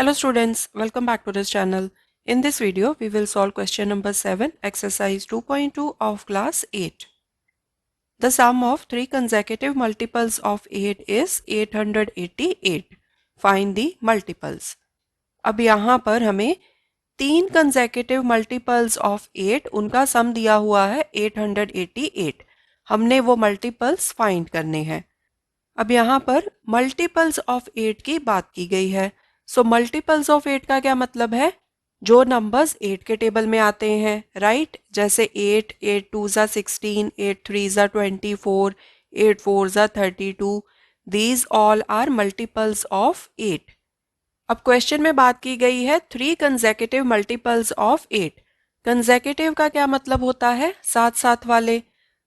Hello students, welcome back to this channel. In this video, we will solve question number 7, exercise 2.2 of class 8. The sum of three consecutive multiples of 8 is 888. Find the multiples. अब यहाँ पर हमें तीन consecutive multiples of 8 उनका sum दिया हुआ है 888. हमने वो multiples find करने हैं. अब यहाँ पर मल्टीपल्स ऑफ 8 की बात की गई है. सो मल्टीपल्स ऑफ 8 का क्या मतलब है? जो नंबर्स 8 के टेबल में आते हैं, राइट? जैसे 8, 8 2 ज़ा 16, 8 3 ज़ा 24, 8 4 ज़ा 32. These all are multiples of 8. अब क्वेश्चन में बात की गई है three consecutive multiples of 8. Consecutive का क्या मतलब होता है? साथ साथ वाले.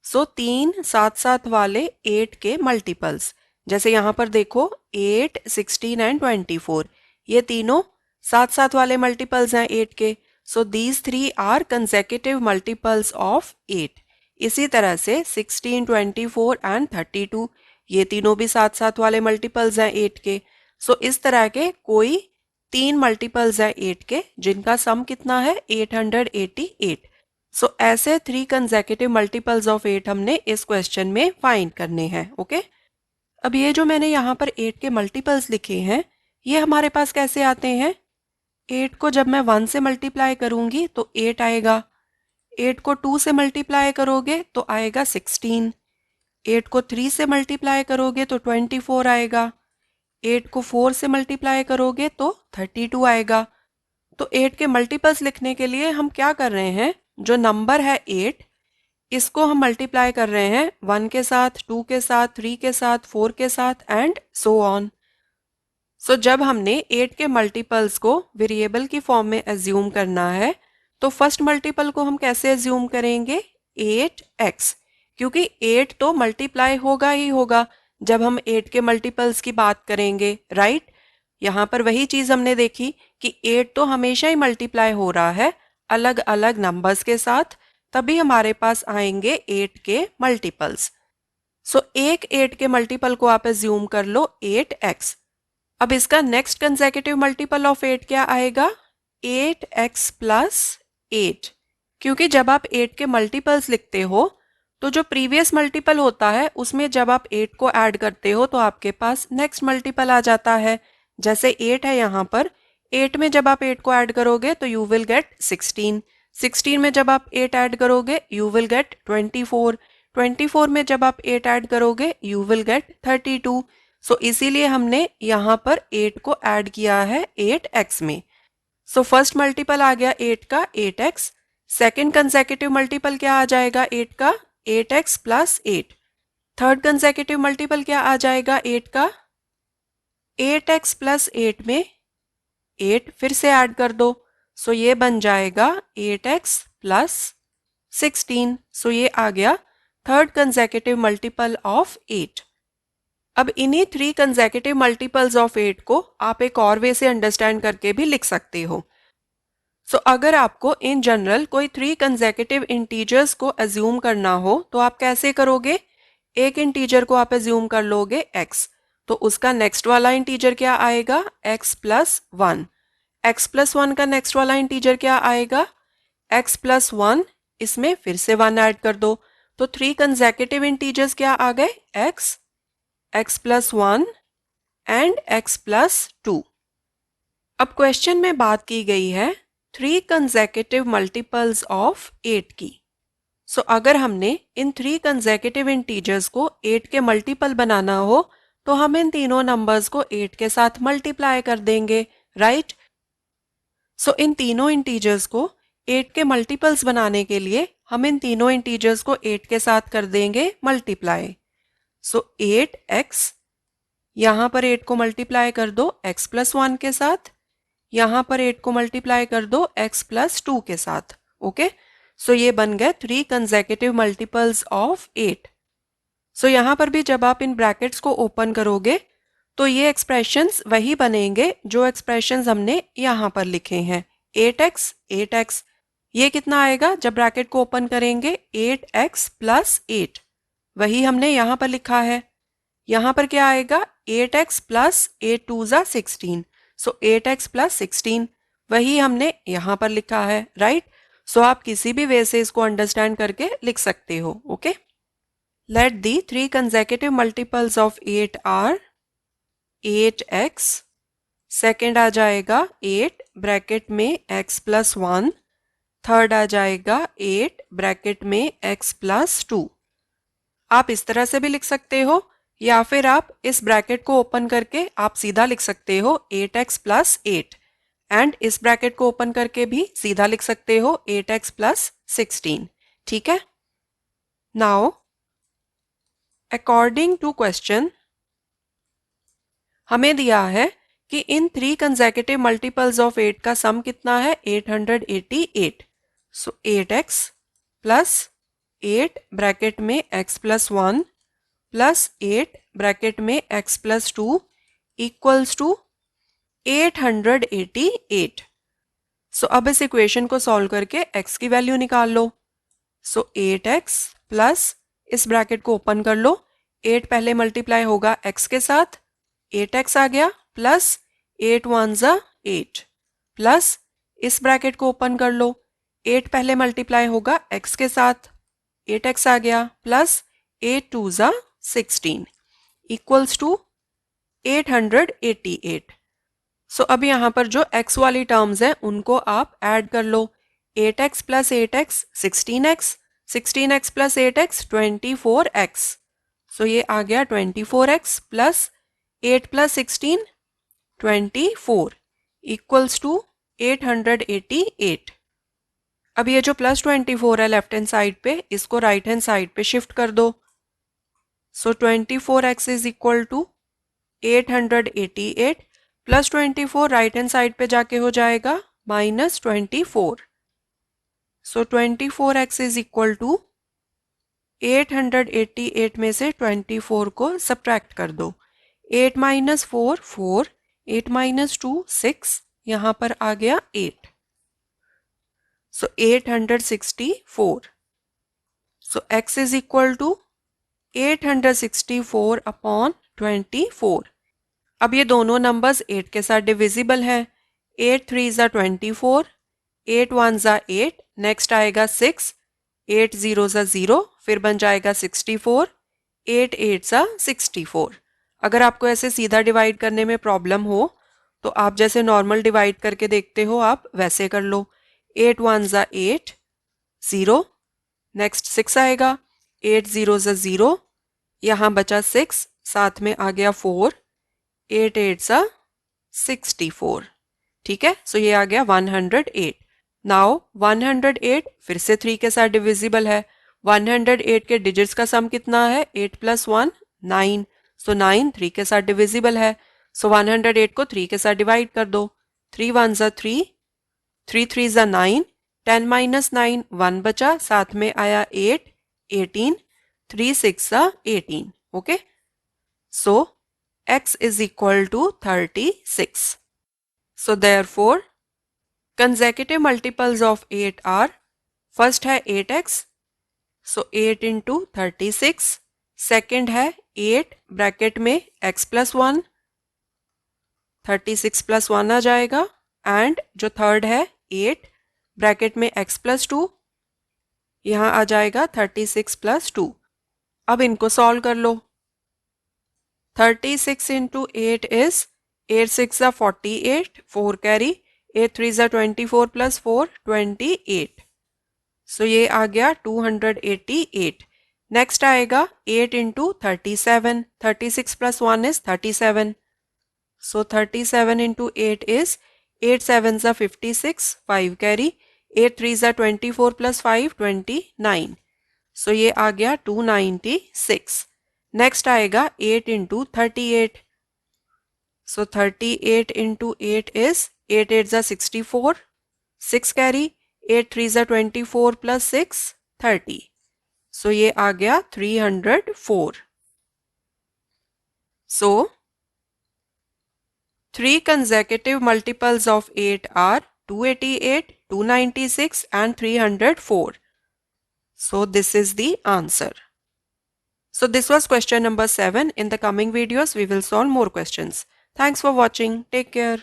सो तीन साथ साथ वाले 8 के मल्टीपल्स. जैसे यहाँ पर देखो 8, 16 एंड 24. ये तीनों साथ साथ वाले मल्टीपल्स हैं 8 के. So these three are consecutive multiples of 8. इसी तरह से 16, 24 एंड 32 ये तीनों भी साथ साथ वाले मल्टीपल्स हैं 8 के. सो इस तरह के कोई तीन मल्टीपल्स हैं 8 के जिनका सम कितना है 888. सो ऐसे थ्री कंसेक्यूटिव मल्टीपल्स ऑफ 8 हमने इस क्वेश्चन में फाइंड करने हैं. ओके. अब ये जो मैंने यहाँ पर 8 के मल्टीपल्स लिखे हैं ये हमारे पास कैसे आते हैं? 8 को जब मैं 1 से मल्टीप्लाई करूंगी तो 8 आएगा. 8 को 2 से मल्टीप्लाई करोगे तो आएगा 16. 8 को 3 से मल्टीप्लाई करोगे तो 24 आएगा. 8 को 4 से मल्टीप्लाई करोगे तो 32 आएगा. तो 8 के मल्टीपल्स लिखने के लिए हम क्या कर रहे हैं? जो नंबर है 8 इसको हम मल्टीप्लाई कर रहे हैं 1 के साथ, 2 के साथ, 3 के साथ, 4 के साथ एंड सो ऑन. सो जब हमने 8 के मल्टीपल्स को वेरिएबल की फॉर्म में एज्यूम करना है तो फर्स्ट मल्टीपल को हम कैसे एज्यूम करेंगे? 8x. क्योंकि 8 तो मल्टीप्लाई होगा ही होगा जब हम 8 के मल्टीपल्स की बात करेंगे, राइट? यहाँ पर वही चीज हमने देखी कि 8 तो हमेशा ही मल्टीप्लाई हो रहा है अलग अलग नंबर्स के साथ, तभी हमारे पास आएंगे 8 के मल्टीपल्स. सो एक 8 के मल्टीपल को आप एज्यूम कर लो 8x. अब इसका नेक्स्ट कंसेक्यूटिव मल्टीपल ऑफ 8 क्या आएगा? 8x plus 8. क्योंकि जब आप 8 के मल्टीपल्स लिखते हो तो जो प्रीवियस मल्टीपल होता है उसमें जब आप 8 को ऐड करते हो तो आपके पास नेक्स्ट मल्टीपल आ जाता है. जैसे 8 है यहाँ पर, 8 में जब आप 8 को ऐड करोगे तो यू विल गेट 16. 16 में जब आप 8 ऐड करोगे यू विल गेट 24. 24 में जब आप 8 ऐड करोगे यू विल गेट 32. सो इसीलिए हमने यहाँ पर 8 को ऐड किया है 8x में. सो फर्स्ट मल्टीपल आ गया 8 का 8x. सेकेंड कंसेक्यूटिव मल्टीपल क्या आ जाएगा 8 का? 8x plus 8. Third consecutive multiple क्या आ जाएगा 8 का? 8x प्लस 8 में 8 फिर से ऐड कर दो. सो ये बन जाएगा 8x प्लस 16. सो ये आ गया थर्ड कंसेक्यूटिव मल्टीपल ऑफ 8. अब इन्हीं थ्री कंसेक्यूटिव मल्टीपल्स ऑफ 8 को आप एक और वे से अंडरस्टैंड करके भी लिख सकते हो. सो अगर आपको इन जनरल कोई थ्री कंसेक्यूटिव इंटीजर्स को एज्यूम करना हो तो आप कैसे करोगे? एक इंटीजर को आप एज्यूम कर लोगे x, तो उसका नेक्स्ट वाला इंटीजर क्या आएगा? x plus 1. x प्लस 1 का नेक्स्ट वाला इंटीजर क्या आएगा? x plus 1. इसमें फिर से 1 ऐड कर दो. तो थ्री कंसेक्यूटिव इंटीजर्स क्या आ गए? x plus 1 and x plus 2. अब क्वेश्चन में बात की गई है थ्री कंसेक्यूटिव मल्टीपल्स ऑफ 8 की. सो अगर हमने इन थ्री कंसेक्यूटिव इंटीजर्स को 8 के मल्टीपल बनाना हो तो हम इन तीनों नंबर्स को 8 के साथ मल्टीप्लाई कर देंगे, राइट? सो इन तीनों इंटीजर्स को 8 के मल्टीपल्स बनाने के लिए हम इन तीनों इंटीजर्स को 8 के साथ कर देंगे मल्टीप्लाई. सो 8x, यहाँ पर 8 को मल्टीप्लाई कर दो x प्लस 1 के साथ, यहाँ पर 8 को मल्टीप्लाई कर दो x प्लस 2 के साथ. ओके. सो ये बन गए थ्री कंसेक्यूटिव मल्टीपल्स ऑफ 8. सो यहाँ पर भी जब आप इन ब्रैकेट्स को ओपन करोगे तो ये एक्सप्रेशंस वही बनेंगे जो एक्सप्रेशंस हमने यहाँ पर लिखे हैं. 8x 8x. ये कितना आएगा जब ब्रैकेट को ओपन करेंगे? 8x plus 8. वही हमने यहाँ पर लिखा है. यहाँ पर क्या आएगा? 8x प्लस 8 2 ज़ा 16. सो 8x प्लस 16 वही हमने यहाँ पर लिखा है, राइट? सो आप किसी भी वे से इसको अंडरस्टैंड करके लिख सकते हो, okay? Let the 3 consecutive multiples of 8 are 8x, second आ जाएगा 8 ब्रैकेट में x प्लस 1, थर्ड आ जाएगा 8 ब्रैकेट में x प्लस 2। आप इस तरह से भी लिख सकते हो या फिर आप इस ब्रैकेट को ओपन करके आप सीधा लिख सकते हो 8x प्लस 8 एंड इस ब्रैकेट को ओपन करके भी सीधा लिख सकते हो 8x प्लस 16, ठीक है? नाउ अकॉर्डिंग टू क्वेश्चन हमें दिया है कि इन 3 कंसेक्यूटिव मल्टीपल्स ऑफ 8 का सम कितना है 888। सो 8x प्लस 8 ब्रैकेट में x प्लस 1 प्लस 8 ब्रैकेट में x प्लस 2 इक्वल्स टू 888। सो अब इस इक्वेशन को सॉल्व करके x की वैल्यू निकाल लो। सो 8x प्लस इस ब्रैकेट को ओपन कर लो, 8 पहले मल्टीप्लाई होगा x के साथ, 8x आ गया प्लस 8 1 ज़ा 8 प्लस इस ब्रैकेट को ओपन कर लो, 8 पहले मल्टीप्लाई होगा x के साथ, 8x आ गया प्लस 8 2 ज़ा 16 इक्वल्स टू 888। सो अब यहाँ पर जो x वाली टर्म्स हैं उनको आप ऐड कर लो, 8x plus 8x 16x, 16x plus 8x 24x। सो ये आ गया 24x plus 8 plus 16 24 equals to 888। अब ये जो प्लस 24 है लेफ्ट हैंड साइड पे, इसको राइट हैंड साइड पे शिफ्ट कर दो। So 24x is equal to 888 plus 24 right hand side पे जाके हो जाएगा minus 24। So 24x is equal to 888 में से 24 को सब्ट्रैक्ट कर दो, 8 माइनस 4 4, 8 माइनस 2 6, यहाँ पर आ गया 8। So 864। So x is equal to 864 upon 24। अब ये दोनों नंबर्स 8 के साथ डिविजिबल हैं, 8 3 ज़ा 24, 8 1 ज़ा 8, नेक्स्ट आएगा 6, 8 0 ज़ा 0, फिर बन जाएगा 64, 8 8 ज़ा 64। अगर आपको ऐसे सीधा डिवाइड करने में प्रॉब्लम हो तो आप जैसे नॉर्मल डिवाइड करके देखते हो आप वैसे कर लो, 8 1 ज़ा 8 0, नेक्स्ट 6 आएगा, 8 0 ज़ा 0, यहाँ बचा 6, साथ में आ गया 4, 8 8 ज़ा 64, ठीक है? सो ये आ गया 108। नाउ 108 फिर से 3 के साथ डिविजिबल है, 108 के डिजिट्स का सम कितना है 8 प्लस 1 9, सो 9 3 के साथ डिविजिबल है। सो 108 को 3 के साथ डिवाइड कर दो, 3 1 ज़ा 3, 3 3 ज़ा 9, 10 माइनस 9 1 बचा, साथ में आया 8 18, 3 6 ज़ा 18, okay? So x is equal to 36. So therefore consecutive multiples of 8 are, first है 8x, so 8 into 36, second है 8 ब्रैकेट में x plus 1, 36 plus 1 आ जाएगा, एंड जो थर्ड है 8 ब्रैकेट में x plus 2, यहाँ आ जाएगा 36 plus 2। अब इनको सॉल्व कर लो, 36 into 8 is 8 6 are 48, 4 carry, 8 3 are 24 plus 4 28। सो ये आ गया 288। नेक्स्ट आएगा 8 into 37, 36 plus 1 is 37। So 37 into 8 is 8 7 are 56, 5 carry, 8 3 are 24 plus 5 29। सो ये आ गया 296। नेक्स्ट आएगा 8 into 38, सो 38 into 8 is 8 8 ज़ा 64, 6 कैरी, 8 3 ज़ा 24 plus 6 30। सो ये आ गया 304। सो 3 consecutive multiples of 8 are 288, 296 and 304. So this is the answer. So this was question number 7. In the coming videos, we will solve more questions. Thanks for watching. Take care.